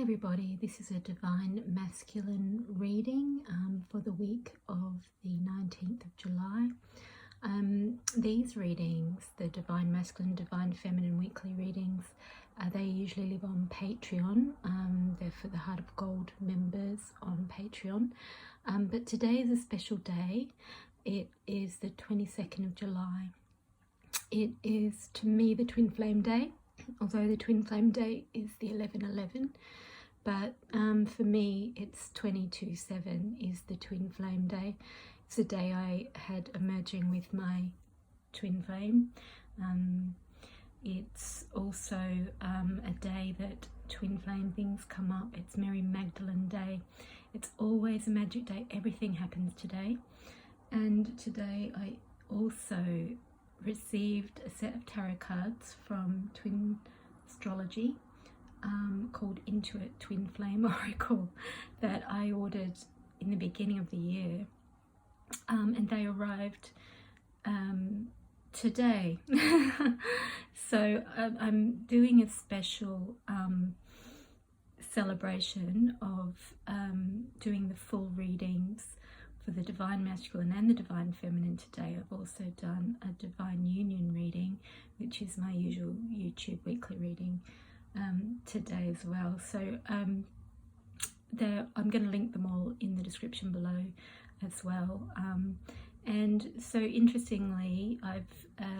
everybody, this is a Divine Masculine reading for the week of the 19th of July. These readings, the Divine Masculine, Divine Feminine weekly readings, they usually live on Patreon. They're for the Heart of Gold members on Patreon. But today is a special day. It is the 22nd of July. It is, to me, the Twin Flame Day, although the Twin Flame Day is the 11/11. But for me, it's 22/7 is the Twin Flame Day. It's the day I had a merging with my twin flame. It's also a day that twin flame things come up. It's Mary Magdalene Day. It's always a magic day. Everything happens today. And today I also received a set of tarot cards from Twin Astrology called Intuit Twin Flame Oracle that I ordered in the beginning of the year, and they arrived today. So I'm doing a special celebration of doing the full readings for the Divine Masculine and the Divine Feminine today. I've also done a Divine Union reading, which is my usual YouTube weekly reading, today as well. So I'm going to link them all in the description below as well. And so interestingly, I've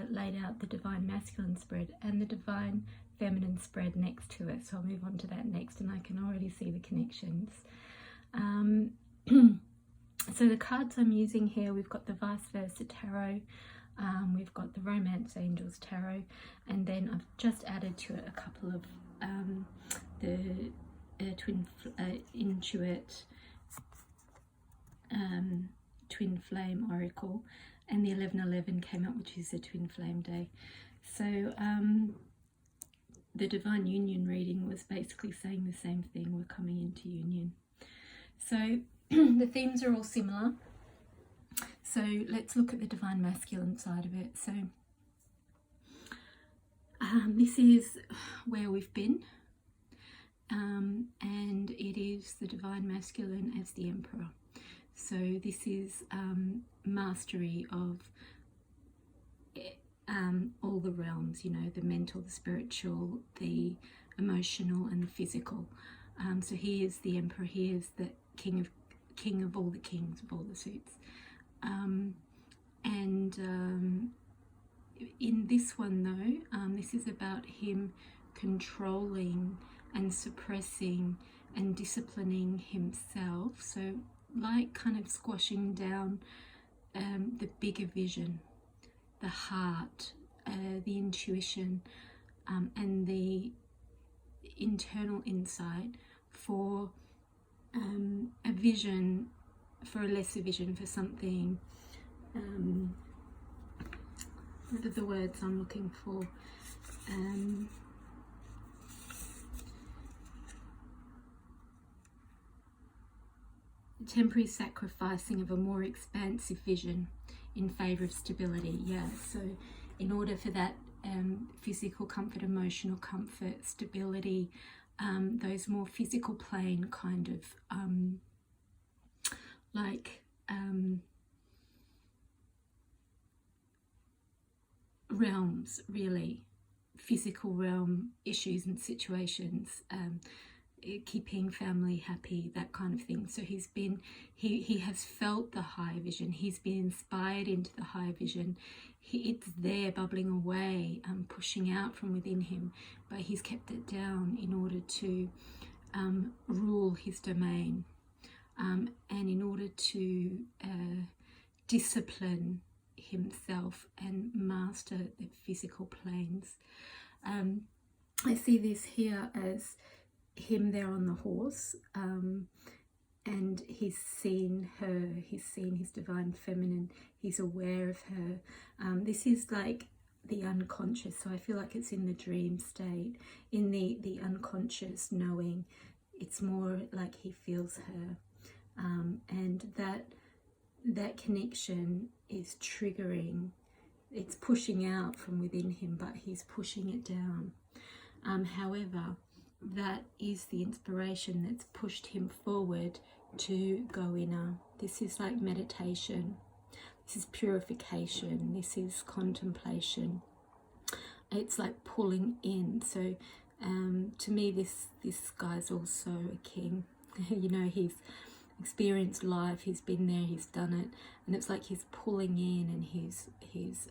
laid out the Divine Masculine spread and the Divine Feminine spread next to it. So I'll move on to that next, and I can already see the connections. So the cards I'm using here, we've got the Vice Versa Tarot, we've got the Romance Angels Tarot, and then I've just added to it a couple of the Intuit Twin Flame Oracle, and the 11/11 came up, which is the Twin Flame Day. So the Divine Union reading was basically saying the same thing. We're coming into union. So the themes are all similar. So let's look at the Divine Masculine side of it. So this is where we've been, and it is the Divine Masculine as the Emperor. So this is mastery of all the realms, you know, the mental, the spiritual, the emotional, and the physical. So he is the Emperor. He is the king of all the kings, of all the suits. In this one though, this is about him controlling and suppressing and disciplining himself. So like kind of squashing down the bigger vision, the heart, the intuition, and the internal insight for a vision, for a lesser vision, for something, what are the words I'm looking for? Temporary sacrificing of a more expansive vision in favour of stability. Yeah, so in order for that physical comfort, emotional comfort, stability, those more physical plane kind of realms, really, physical realm issues and situations, keeping family happy, that kind of thing. So he has felt the high vision, he's been inspired into the high vision. It's there bubbling away, pushing out from within him, but he's kept it down in order to rule his domain, and in order to discipline himself and master the physical planes. I see this here as him there on the horse, and he's seen her, he's seen his Divine Feminine, he's aware of her. This is like the unconscious, so I feel like it's in the dream state, in the unconscious knowing. It's more like he feels her, and that connection is triggering, it's pushing out from within him, but he's pushing it down. However, that is the inspiration that's pushed him forward to go inner. This is like meditation, this is purification, this is contemplation. It's like pulling in. So to me, this guy's also a king. You know, he's experienced life, he's been there, he's done it, and it's like he's pulling in, and he's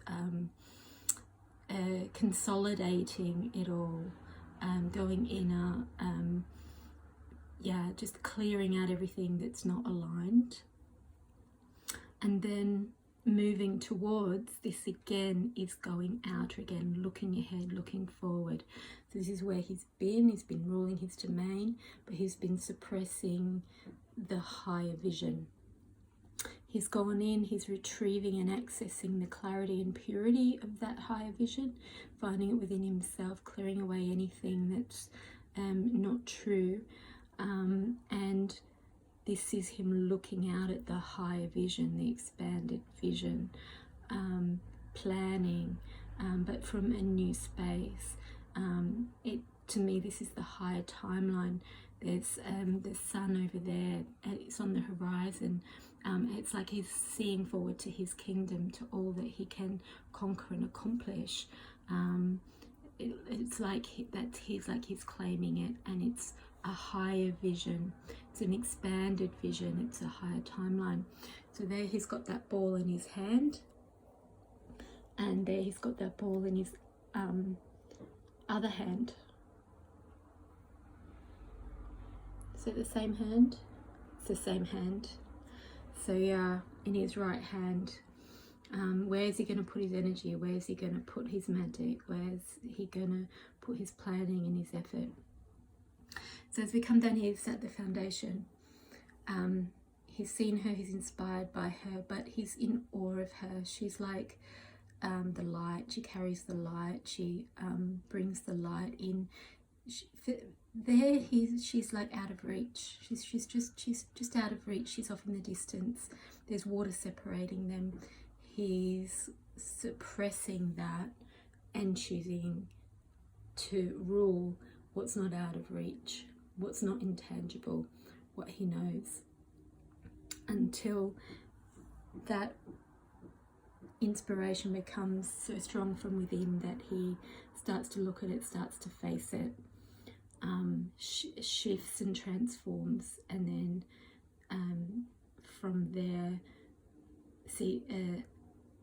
consolidating it all, going inner, yeah, just clearing out everything that's not aligned, and then moving towards this again is going out again, looking ahead, looking forward. So this is where he's been ruling his domain, but he's been suppressing the higher vision. He's gone in, he's retrieving and accessing the clarity and purity of that higher vision, finding it within himself, clearing away anything that's not true, and this is him looking out at the higher vision, the expanded vision, planning, but from a new space. To me, this is the higher timeline. There's the sun over there, it's on the horizon. It's like he's seeing forward to his kingdom, to all that he can conquer and accomplish. It's like he's claiming it, and it's a higher vision, it's an expanded vision, it's a higher timeline. So there he's got that ball in his hand, and there he's got that ball in his other hand. So the same hand, it's the same hand. So yeah, in his right hand, where is he going to put his energy? Where is he going to put his magic? Where is he going to put his planning and his effort? So as we come down here, he's at the foundation. He's seen her, he's inspired by her, but he's in awe of her. She's like the light. She carries the light. She brings the light in. She's like out of reach. She's just out of reach. She's off in the distance. There's water separating them. He's suppressing that and choosing to rule what's not out of reach, what's not intangible, what he knows, until that inspiration becomes so strong from within that he starts to look at it, starts to face it, shifts and transforms, and then from there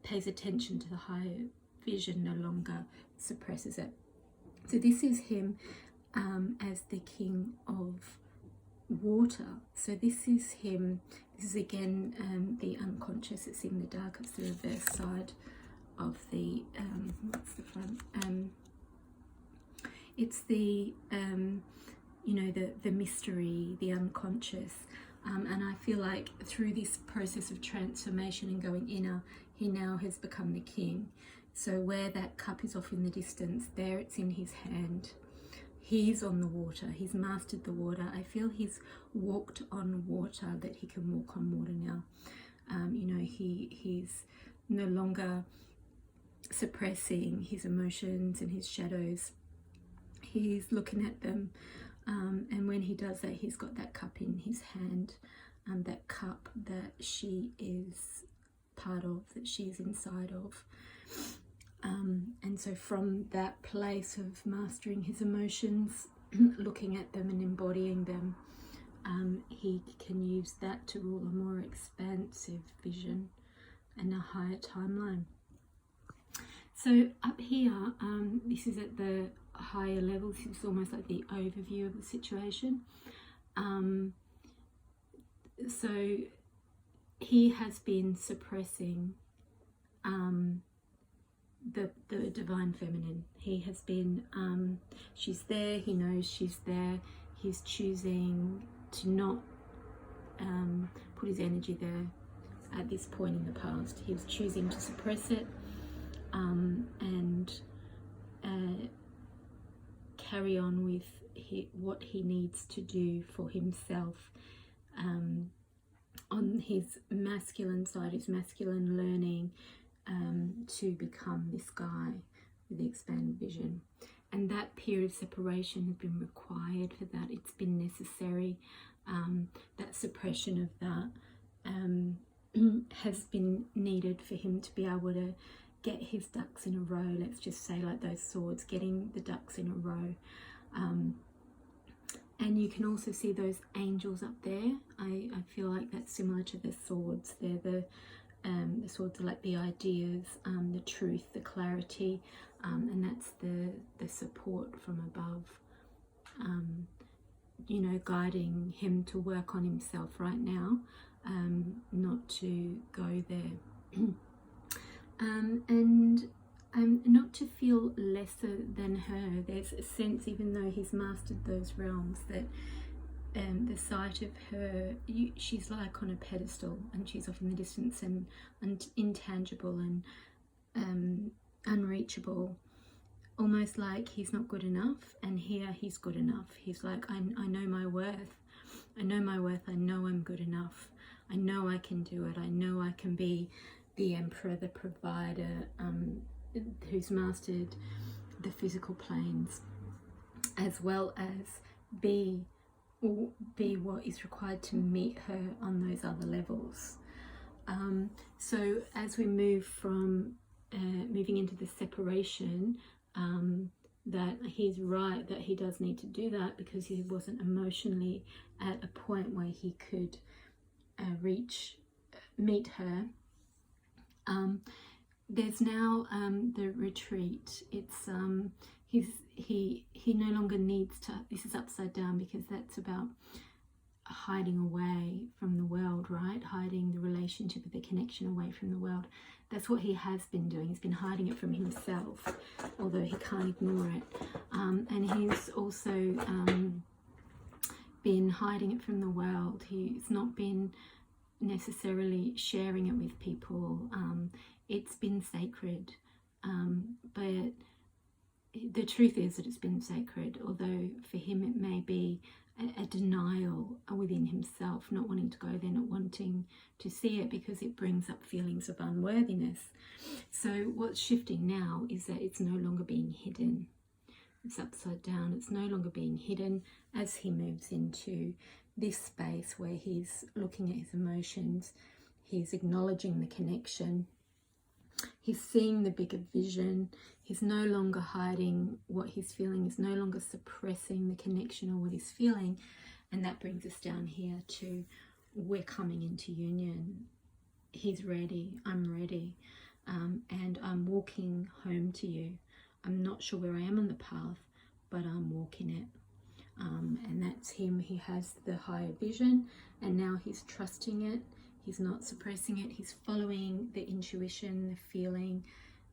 pays attention to the higher vision, no longer suppresses it. So this is him as the king of water. So this is him, this is again the unconscious. It's in the dark, it's the reverse side of the what's the front, it's the you know, the mystery, the unconscious, and I feel like through this process of transformation and going inner, he now has become the king. So where that cup is off in the distance, there it's in his hand. He's on the water, he's mastered the water. I feel he's walked on water, that he can walk on water now. You know, he's no longer suppressing his emotions and his shadows. He's looking at them, and when he does that, he's got that cup in his hand, that cup that she is part of, that she's inside of. And so from that place of mastering his emotions, looking at them and embodying them, he can use that to rule a more expansive vision and a higher timeline. So up here, this is at the higher levels. It's almost like the overview of the situation. So he has been suppressing the divine feminine. He has been, she's there, he knows she's there, he's choosing to not put his energy there at this point in the past. He was choosing to suppress it, and carry on with what he needs to do for himself, on his masculine side, his masculine learning, to become this guy with the expanded vision. and that period of separation has been required for that. It's been necessary. That suppression of that has been needed for him to be able to get his ducks in a row. Let's just say, like those swords, getting the ducks in a row. And you can also see those angels up there. I feel like that's similar to the swords. They're the swords are like the ideas, the truth, the clarity, and that's the support from above, you know, guiding him to work on himself right now, not to go there. And not to feel lesser than her. There's a sense, even though he's mastered those realms, that the sight of her, she's like on a pedestal, and she's off in the distance and intangible and unreachable, almost like he's not good enough. And here he's good enough. He's like, I know my worth. I know my worth. I know I'm good enough. I know I can do it. I know I can be the emperor, the provider, who's mastered the physical planes, as well as be what is required to meet her on those other levels. So as we move from moving into the separation, that he's right, that he does need to do that, because he wasn't emotionally at a point where he could meet her. There's now the retreat. It's he no longer needs to. This is upside down, because that's about hiding away from the world, right? Hiding the relationship, the connection away from the world. That's what he has been doing. He's been hiding it from himself, although he can't ignore it. And he's also been hiding it from the world. He's not been necessarily sharing it with people. It's been sacred, but the truth is that it's been sacred, although for him it may be a denial within himself, not wanting to go there, not wanting to see it, because it brings up feelings of unworthiness. So what's shifting now is that it's no longer being hidden. It's upside down. It's no longer being hidden as he moves into this space where he's looking at his emotions, he's acknowledging the connection, he's seeing the bigger vision. He's no longer hiding what he's feeling. He's no longer suppressing the connection or what he's feeling. And that brings us down here to, we're coming into union. He's ready. I'm ready. And I'm walking home to you. I'm not sure where I am on the path, but I'm walking it. And that's him. He has the higher vision, and now he's trusting it. He's not suppressing it. He's following the intuition, the feeling,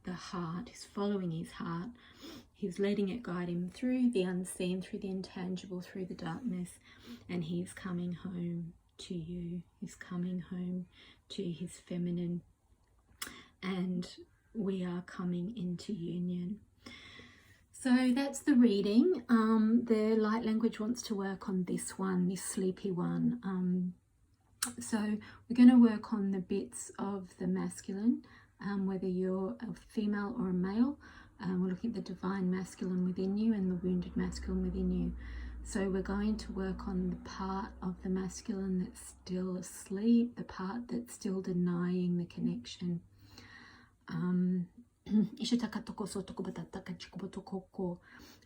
the heart. He's following his heart. He's letting it guide him through the unseen, through the intangible, through the darkness. And he's coming home to you. He's coming home to his feminine. And we are coming into union. So that's the reading. The light language wants to work on this one, this sleepy one. So we're going to work on the bits of the masculine, whether you're a female or a male. We're looking at the divine masculine within you and the wounded masculine within you. So we're going to work on the part of the masculine that's still asleep, the part that's still denying the connection. Ishataka sotoko bataka chikobotoko,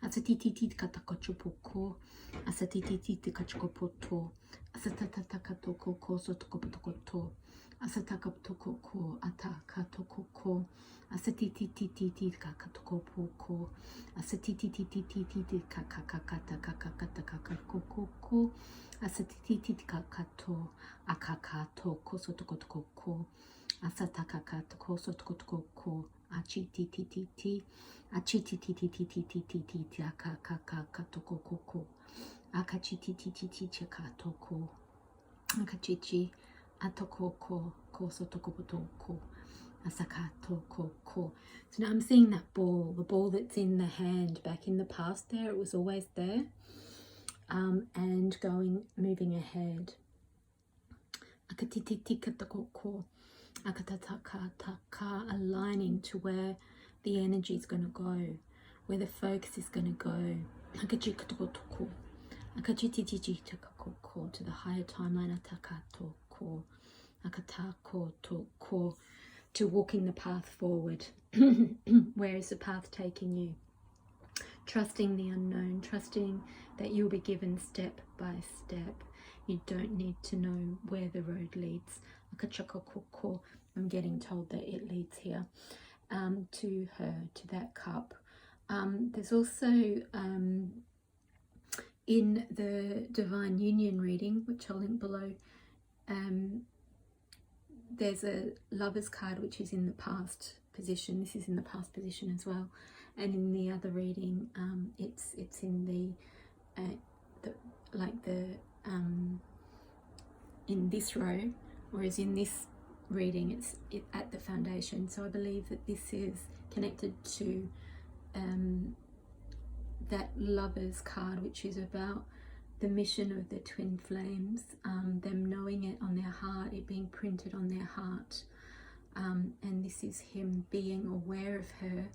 asatiti katakachupoko, asatiti kachukopoto, asatataka toko sotokopotokoto, asataka toko ataka toko, asatiti kakatokopoko, asatiti kakakata kakakoko, asatiti kakato, akakato kosotokotoko, asataka katoko sotokotoko. Achititititi, achitititititititi, akakakakatokoko, akachititititi chakatoko, akachichi, atokoko, kosotokopotoko, asakatokoko. So now I'm seeing that ball, the ball that's in the hand. Back in the past there, it was always there, and moving ahead. Akatititikatokoko. Akatataka, aligning to where the energy is going to go. where the focus is going to go to the higher timeline, to walking the path forward. Where is the path taking you? Trusting the unknown, trusting that you'll be given step by step. You don't need to know where the road leads. I'm getting told that it leads here, to her, to that cup. There's also in the Divine Union reading, which I'll link below, there's a Lover's card which is in the past position. This is in the past position as well, and in the other reading, it's in the in this row, whereas in this reading it's at the foundation. So I believe that this is connected to that Lover's card, which is about the mission of the twin flames, them knowing it on their heart, it being printed on their heart, and this is him being aware of her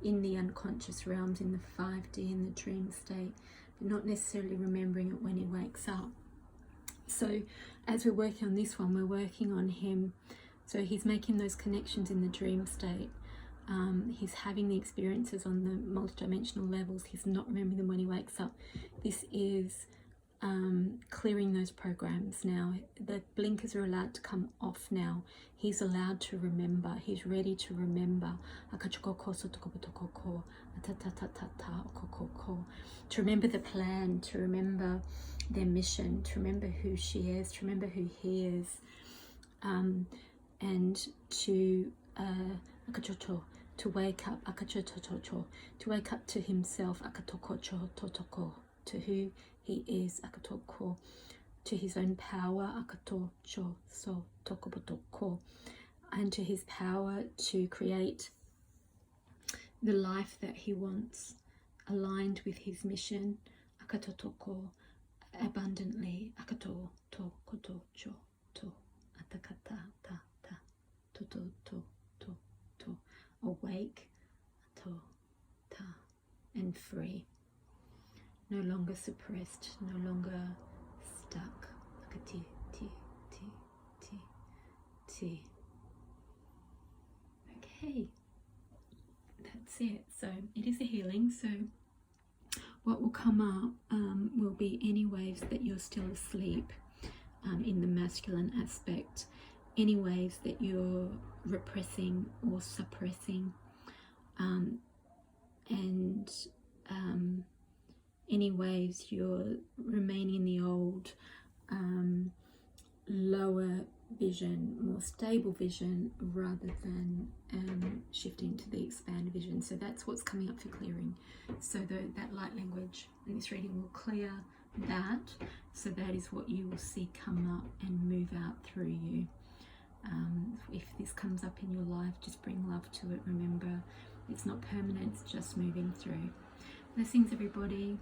in the unconscious realms, in the 5D, in the dream state, but not necessarily remembering it when he wakes up. So as we're working on this one, we're working on him, so he's making those connections in the dream state. He's having the experiences on the multidimensional levels. He's not remembering them when he wakes up. This is clearing those programs now. The blinkers are allowed to come off now. He's allowed to remember. He's ready to remember. To remember the plan, to remember their mission, to remember who she is, to remember who he is, and to wake up, to wake up to himself, to who he is, to his own power, and to his power to create the life that he wants, aligned with his mission, abundantly, awake, and free, no longer suppressed, no longer stuck. Okay, that's it. So it is a healing. So what will come up will be any waves that you're still asleep, in the masculine aspect, any waves that you're repressing or suppressing, and any waves you're remaining in the old, lower vision, more stable vision, rather than shifting to the expanded vision. So that's what's coming up for clearing. So that light language in this reading will clear that. So that is what you will see come up and move out through you. If this comes up in your life, just bring love to it. Remember, it's not permanent, it's just moving through. Blessings, everybody.